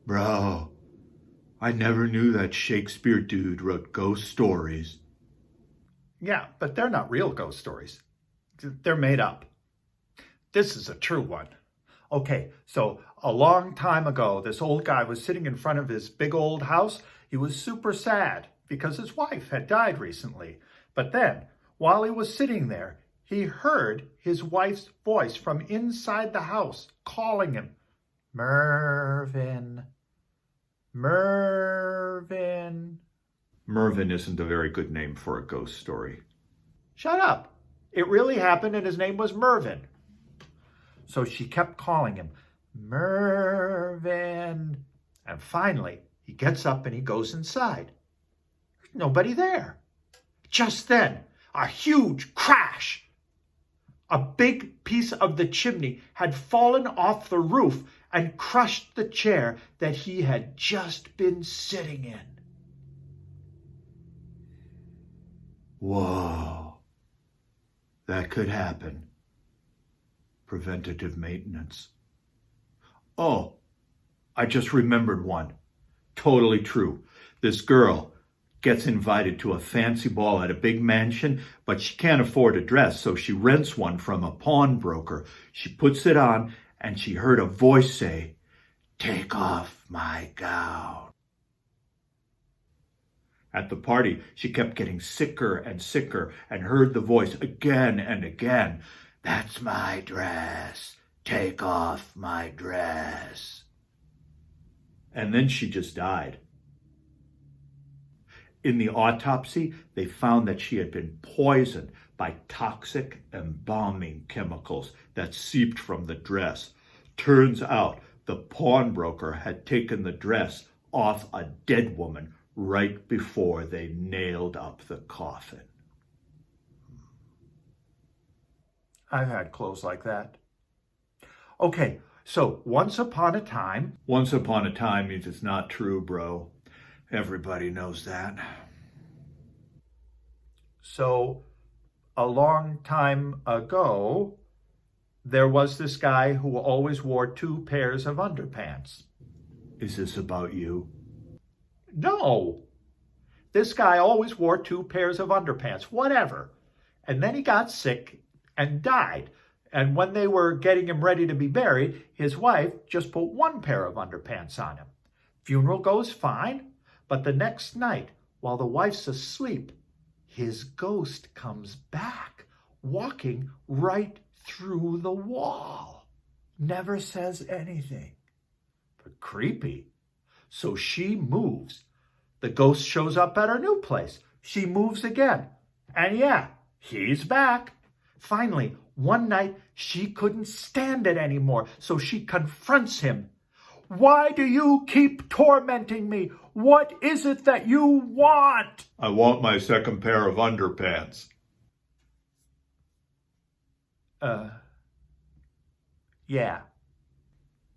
Bro, I never knew that Shakespeare dude wrote ghost stories. Yeah, but they're not real ghost stories. They're made up. This is a true one. Okay, so a long time ago, this old guy was sitting in front of his big old house. He was super sad because his wife had died recently. But then, while he was sitting there, he heard his wife's voice from inside the house calling him, Mervyn, Mervyn. Mervyn isn't a very good name for a ghost story. Shut up. It really happened and his name was Mervyn. So she kept calling him, Mervyn. And finally, he gets up and he goes inside. There's nobody there. Just then, a huge crash. A big piece of the chimney had fallen off the roof and crushed the chair that he had just been sitting in. Whoa. That could happen. Preventative maintenance. Oh, I just remembered one. Totally true. This girl gets invited to a fancy ball at a big mansion, but she can't afford a dress, so she rents one from a pawnbroker. She puts it on, and she heard a voice say, "Take off my gown." At the party, she kept getting sicker and sicker and heard the voice again and again. "That's my dress. Take off my dress." And then she just died. In the autopsy, they found that she had been poisoned by toxic embalming chemicals that seeped from the dress. Turns out the pawnbroker had taken the dress off a dead woman right before they nailed up the coffin. I've had clothes like that. Okay, so once upon a time... Once upon a time means it's not true, bro. Everybody knows that. So, a long time ago, there was this guy who always wore 2 pairs of underpants. Is this about you? No. This guy always wore 2 pairs of underpants, whatever. And then he got sick and died. And when they were getting him ready to be buried, his wife just put 1 pair of underpants on him. Funeral goes fine, but the next night, while the wife's asleep, his ghost comes back, walking right through the wall. Never says anything. But creepy. So she moves. The ghost shows up at her new place. She moves again. And yeah, he's back. Finally, one night, she couldn't stand it anymore, so she confronts him. "Why do you keep tormenting me? What is it that you want?" "I want my second pair of underpants." Yeah.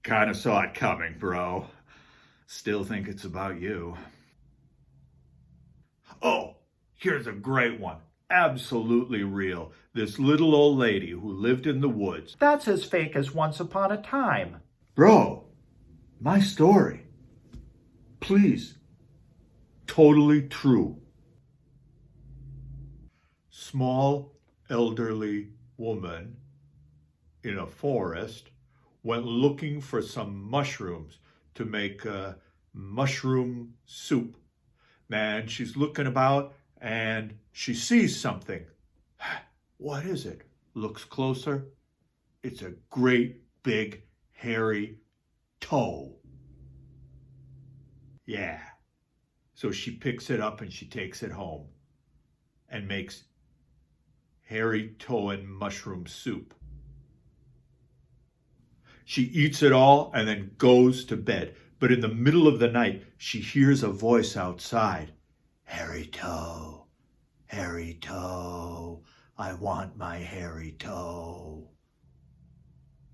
Kinda saw it coming, bro. Still think it's about you. Oh, here's a great one. Absolutely real. This little old lady who lived in the woods. That's as fake as Once Upon a Time. Bro, my story. Please. Totally true. Small, elderly woman in a forest went looking for some mushrooms to make a mushroom soup. Man, she's looking about and she sees something. What is it? Looks closer. It's a great big hairy toe. Yeah. So she picks it up and she takes it home and makes hairy toe and mushroom soup. She eats it all and then goes to bed. But in the middle of the night, she hears a voice outside. "Hairy toe, hairy toe, I want my hairy toe."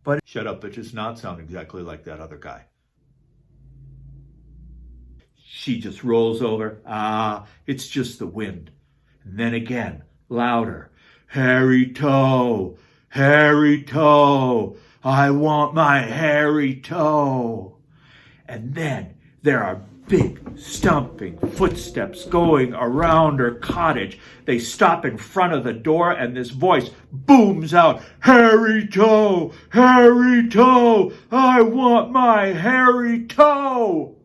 But shut up, it does not sound exactly like that other guy. She just rolls over. It's just the wind. And then again, louder. "Hairy toe, hairy toe, I want my hairy toe." And then there are big, stomping footsteps going around her cottage. They stop in front of the door, and this voice booms out, "Harry Toe! Harry Toe! I want my Harry Toe!"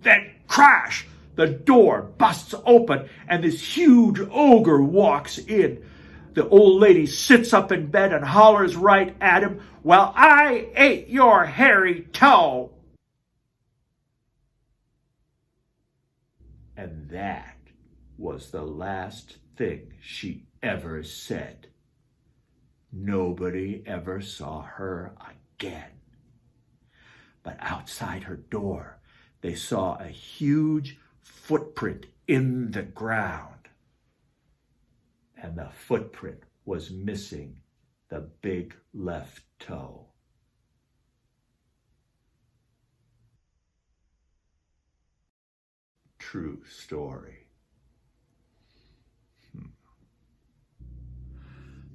Then crash! The door busts open, and this huge ogre walks in. The old lady sits up in bed and hollers right at him, "Well, I ate your hairy toe!" And that was the last thing she ever said. Nobody ever saw her again. But outside her door, they saw a huge footprint in the ground. And the footprint was missing the big left toe. True story.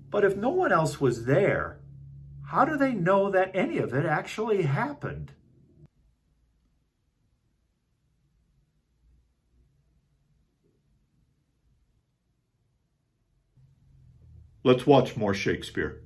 But if no one else was there, how do they know that any of it actually happened? Let's watch more Shakespeare.